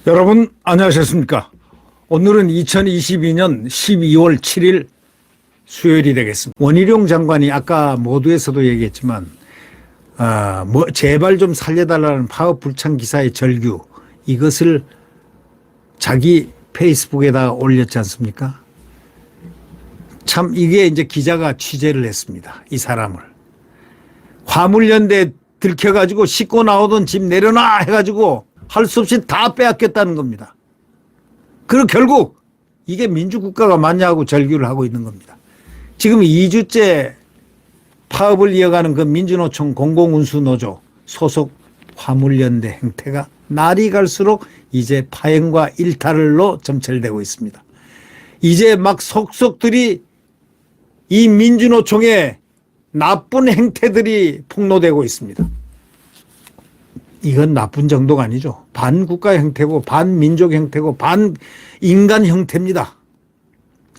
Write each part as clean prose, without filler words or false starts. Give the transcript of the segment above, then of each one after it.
여러분 안녕하셨습니까? 오늘은 2022년 12월 7일 수요일이 되겠습니다. 원희룡 장관이 아까 모두에서도 얘기했지만 제발 좀 살려달라는 파업 불참 기사의 절규, 이것을 자기 페이스북에다 올렸지 않습니까? 참 이게 이제 기자가 취재를 했습니다. 이 사람을. 화물연대 들켜가지고 싣고 나오던 집 내려놔 해가지고 할 수 없이 다 빼앗겼다는 겁니다. 그리고 결국 이게 민주국가가 맞냐고 절규를 하고 있는 겁니다. 지금 2주째 파업을 이어가는 그 민주노총 공공운수노조 소속 화물연대 행태가 날이 갈수록 이제 파행과 일탈로 점철되고 있습니다. 이제 막 속속들이 이 민주노총의 나쁜 행태들이 폭로되고 있습니다. 이건 나쁜 정도가 아니죠. 반국가 형태고 반민족 형태고 반인간 형태입니다.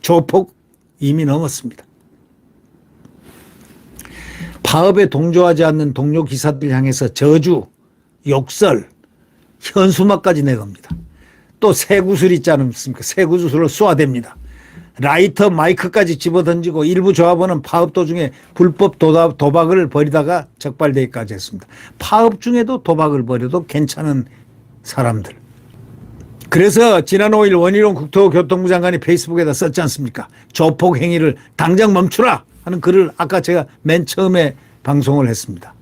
조폭 이미 넘었습니다. 파업에 동조하지 않는 동료 기사들 향해서 저주, 욕설, 현수막까지 내겁니다. 또 쇠구슬 있지 않습니까? 쇠구슬로 쏘아댑니다. 라이터 마이크까지 집어던지고 일부 조합원은 파업 도중에 불법 도박을 벌이다가 적발되기까지 했습니다. 파업 중에도 도박을 벌여도 괜찮은 사람들. 그래서 지난 5일 원희룡 국토교통부 장관이 페이스북에다 썼지 않습니까? 조폭 행위를 당장 멈추라 하는 글을 아까 제가 맨 처음에 방송을 했습니다.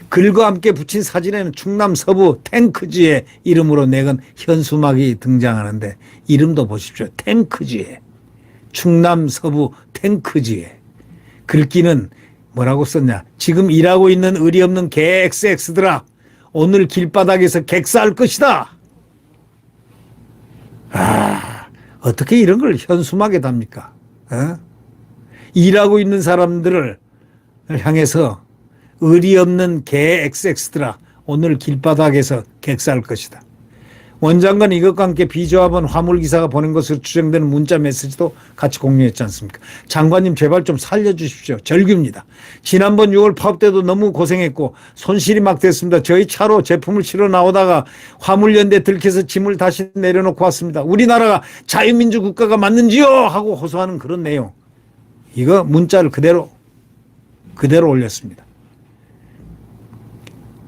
글과 함께 붙인 사진에는 충남 서부 탱크지의 이름으로 내건 현수막이 등장하는데, 이름도 보십시오. 탱크지에. 충남 서부 탱크지에. 글귀는 뭐라고 썼냐? 지금 일하고 있는 의리 없는 개 XX들아, 오늘 길바닥에서 객사할 것이다. 어떻게 이런 걸 현수막에 답니까? 일하고 있는 사람들을 향해서 의리 없는 개 XX들아, 오늘 길바닥에서 객사할 것이다. 원장관 이것과 함께 비조합원 화물기사가 보낸 것으로 추정되는 문자 메시지도 같이 공유했지 않습니까? 장관님 제발 좀 살려주십시오. 절규입니다. 지난번 6월 파업 때도 너무 고생했고 손실이 막 됐습니다. 저희 차로 제품을 실어 나오다가 화물연대 들켜서 짐을 다시 내려놓고 왔습니다. 우리나라가 자유민주 국가가 맞는지요? 하고 호소하는 그런 내용. 이거 문자를 그대로 올렸습니다.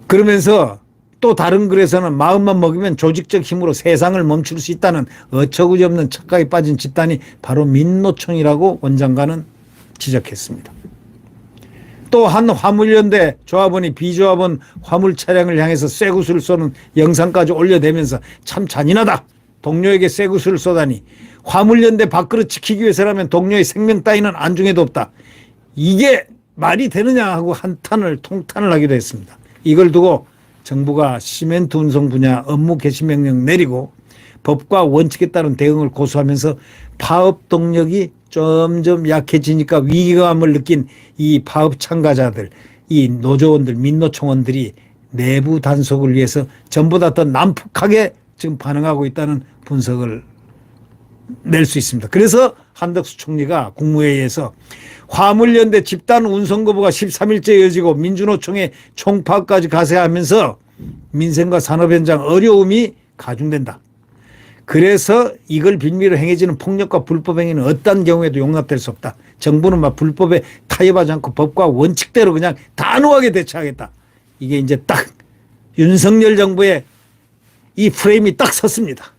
그러면서 또 다른 글에서는 마음만 먹으면 조직적 힘으로 세상을 멈출 수 있다는 어처구니없는 착각에 빠진 집단이 바로 민노총이라고 원장관은 지적했습니다. 또 한 화물연대 조합원이 비조합원 화물 차량을 향해서 쇠구슬을 쏘는 영상까지 올려대면서 참 잔인하다. 동료에게 쇠구슬을 쏘다니. 화물연대 밥그릇 지키기 위해서라면 동료의 생명 따위는 안중에도 없다. 이게 말이 되느냐 하고 통탄을 하기도 했습니다. 이걸 두고 정부가 시멘트 운송 분야 업무 개시 명령 내리고 법과 원칙에 따른 대응을 고수하면서 파업 동력이 점점 약해지니까 위기감을 느낀 이 파업 참가자들, 이 노조원들, 민노총원들이 내부 단속을 위해서 전보다 더 난폭하게 지금 반응하고 있다는 분석을 낼 수 있습니다. 그래서 한덕수 총리가 국무회의에서 화물연대 집단 운송 거부가 13일째 이어지고 민주노총의 총파업까지 가세하면서 민생과 산업 현장 어려움이 가중된다. 그래서 이걸 빌미로 행해지는 폭력과 불법 행위는 어떤 경우에도 용납될 수 없다. 정부는 막 불법에 타협하지 않고 법과 원칙대로 그냥 단호하게 대처하겠다. 이게 이제 딱 윤석열 정부의 이 프레임이 딱 섰습니다.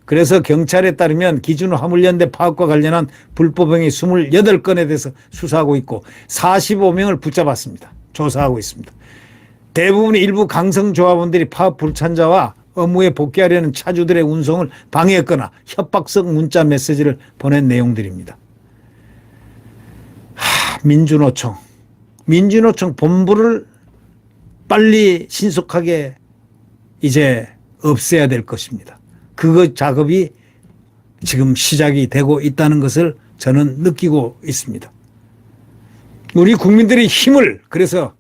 그래서 경찰에 따르면 기준 화물연대 파업과 관련한 불법행위 28건에 대해서 수사하고 있고 45명을 붙잡았습니다. 조사하고 있습니다. 대부분의 일부 강성조합원들이 파업 불참자와 업무에 복귀하려는 차주들의 운송을 방해했거나 협박성 문자 메시지를 보낸 내용들입니다. 민주노총 본부를 빨리 신속하게 이제 없애야 될 것입니다. 그 작업이 지금 시작이 되고 있다는 것을 저는 느끼고 있습니다. 우리 국민들의 힘을, 그래서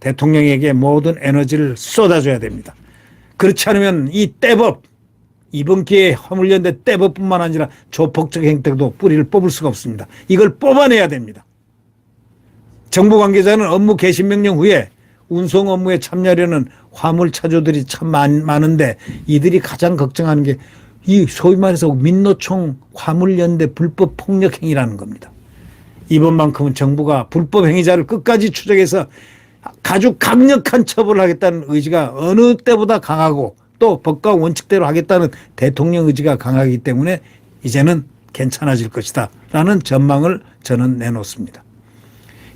대통령에게 모든 에너지를 쏟아줘야 됩니다. 그렇지 않으면 이 떼법, 이번 기회에 화물연대 떼법뿐만 아니라 조폭적 행태도 뿌리를 뽑을 수가 없습니다. 이걸 뽑아내야 됩니다. 정부 관계자는 업무 개시 명령 후에 운송 업무에 참여하려는 화물차주들이 참 많은데 이들이 가장 걱정하는 게 이 소위 말해서 민노총 화물연대 불법 폭력 행위라는 겁니다. 이번만큼은 정부가 불법 행위자를 끝까지 추적해서 아주 강력한 처벌을 하겠다는 의지가 어느 때보다 강하고 또 법과 원칙대로 하겠다는 대통령 의지가 강하기 때문에 이제는 괜찮아질 것이다 라는 전망을 저는 내놓습니다.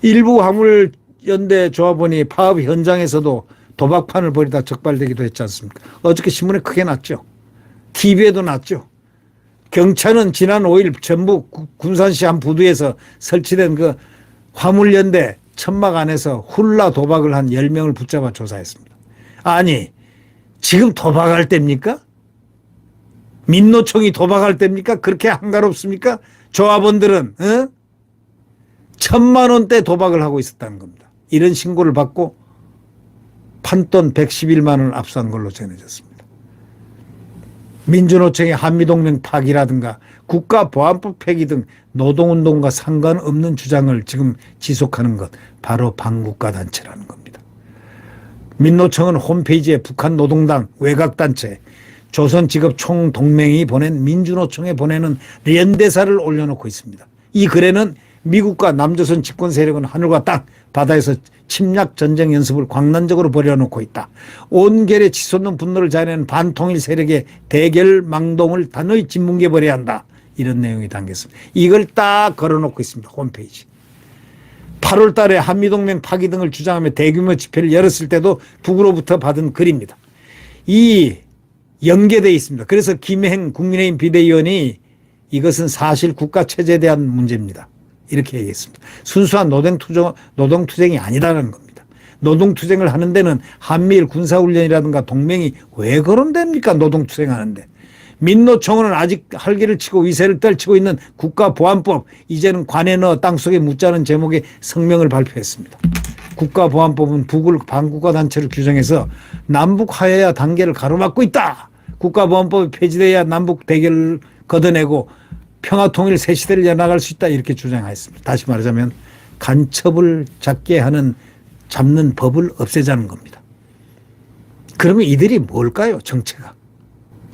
일부 화물연대 조합원이 파업 현장에서도 도박판을 벌이다 적발되기도 했지 않습니까? 어저께 신문에 크게 났죠. TV에도 났죠. 경찰은 지난 5일 전북 군산시 한 부두에서 설치된 그 화물연대 천막 안에서 훌라 도박을 한 10명을 붙잡아 조사했습니다. 아니, 지금 도박할 때입니까? 민노총이 도박할 때입니까? 그렇게 한가롭습니까? 조합원들은 1,000만 원대 도박을 하고 있었다는 겁니다. 이런 신고를 받고 판돈 111만 원을 압수한 걸로 전해졌습니다. 민주노총의 한미동맹 파기라든가 국가보안법 폐기 등 노동운동과 상관없는 주장을 지금 지속하는 것 바로 반국가 단체라는 겁니다. 민노총은 홈페이지에 북한 노동당 외곽단체 조선직업총동맹이 보낸 민주노총에 보내는 연대사를 올려놓고 있습니다. 이 글에는 미국과 남조선 집권 세력은 하늘과 땅, 바다에서 침략 전쟁 연습을 광란적으로 벌여놓고 있다. 온결에 치솟는 분노를 자아내는 반통일 세력의 대결망동을 단호히 짓뭉개버려야 한다. 이런 내용이 담겼습니다. 이걸 딱 걸어놓고 있습니다. 홈페이지. 8월 달에 한미동맹 파기 등을 주장하며 대규모 집회를 열었을 때도 북으로부터 받은 글입니다. 이 연계되어 있습니다. 그래서 김행 국민의힘 비대위원이 이것은 사실 국가체제에 대한 문제입니다. 이렇게 얘기했습니다. 순수한 노동투쟁이 아니다라는 겁니다. 노동투쟁을 하는 데는 한미일 군사훈련이라든가 동맹이 왜 거론됩니까? 노동투쟁하는데. 민노총은 아직 활기를 치고 위세를 떨치고 있는 국가보안법, 이제는 관에 넣어 땅속에 묻자는 제목의 성명을 발표했습니다. 국가보안법은 북을 반국가 단체로 규정해서 남북 화해와 단계를 가로막고 있다. 국가보안법이 폐지돼야 남북 대결을 걷어내고 평화통일 새 시대를 열어나갈 수 있다. 이렇게 주장했습니다. 다시 말하자면 간첩을 잡는 법을 없애자는 겁니다. 그러면 이들이 뭘까요? 정체가.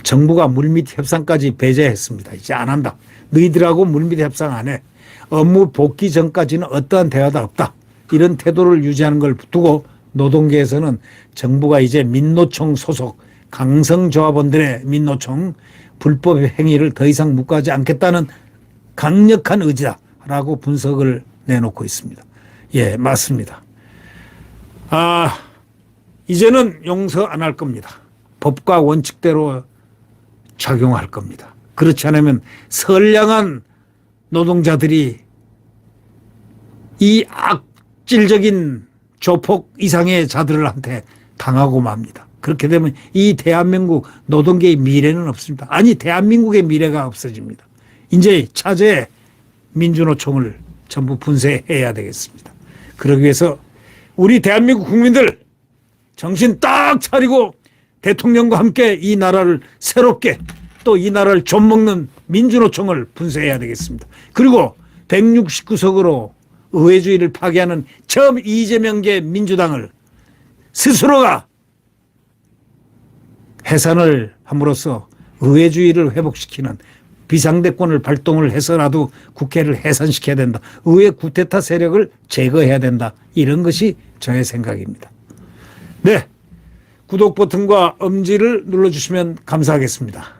정부가 물밑 협상까지 배제했습니다. 이제 안 한다. 너희들하고 물밑 협상 안 해. 업무 복귀 전까지는 어떠한 대화도 없다. 이런 태도를 유지하는 걸 두고 노동계에서는 정부가 이제 민노총 소속 강성조합원들의 민노총 불법 행위를 더 이상 묵과하지 않겠다는 강력한 의지다라고 분석을 내놓고 있습니다. 예, 맞습니다. 이제는 용서 안 할 겁니다. 법과 원칙대로 작용할 겁니다. 그렇지 않으면 선량한 노동자들이 이 악질적인 조폭 이상의 자들한테 당하고 맙니다. 그렇게 되면 이 대한민국 노동계의 미래는 없습니다. 아니, 대한민국의 미래가 없어집니다. 이제 차제에 민주노총을 전부 분쇄해야 되겠습니다. 그러기 위해서 우리 대한민국 국민들 정신 딱 차리고 대통령과 함께 이 나라를 새롭게 또 이 나라를 좀먹는 민주노총을 분쇄해야 되겠습니다. 그리고 169석으로 의회주의를 파괴하는 이재명계 민주당을 스스로가 해산을 함으로써 의회주의를 회복시키는 비상대권을 발동을 해서라도 국회를 해산시켜야 된다. 의회 구테타 세력을 제거해야 된다. 이런 것이 저의 생각입니다. 네, 구독 버튼과 엄지를 눌러주시면 감사하겠습니다.